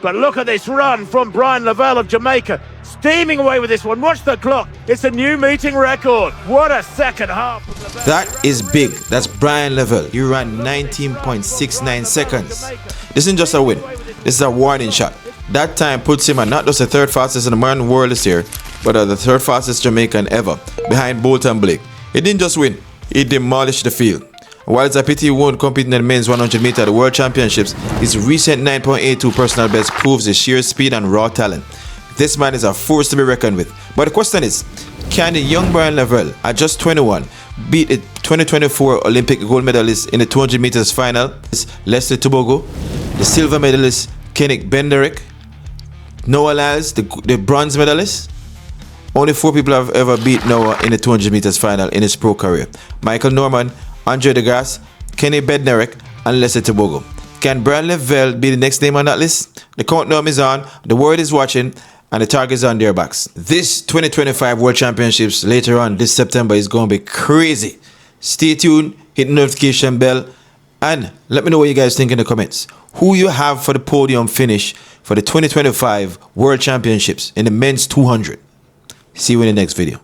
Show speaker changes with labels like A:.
A: But look at this run from Bryan Levell of Jamaica. Steaming away with this one. Watch the clock. It's a new meeting record. What a second half.
B: That is big. That's Bryan Levell. He ran 19.69 seconds. This isn't just a win. This is a warning shot. That time puts him at not just the third fastest in the modern world this year, but the third fastest Jamaican ever, behind Bolt and Blake. He didn't just win, he demolished the field. While it's a pity he won't compete in the men's 100 meter at the World Championships, his recent 9.82 personal best proves his sheer speed and raw talent. This man is a force to be reckoned with. But the question is, can the young Bryan Levell, at just 21, beat the 2024 Olympic gold medalist in the 200 meters final, Leslie Tobogo, the silver medalist Kenneth Benderek, Noah Lyles, the bronze medalist? Only 4 people have ever beat Noah in the 200 meters final in his pro career. Michael Norman, Andre Degrasse, Kenny Bednarek, and Leslie Tobogo. Can Bryan Levell be the next name on that list? The countdown is on, the world is watching, and the target is on their backs. This 2025 World Championships later on this September is going to be crazy. Stay tuned, hit the notification bell, and let me know what you guys think in the comments. Who you have for the podium finish for the 2025 World Championships in the men's 200. See you in the next video.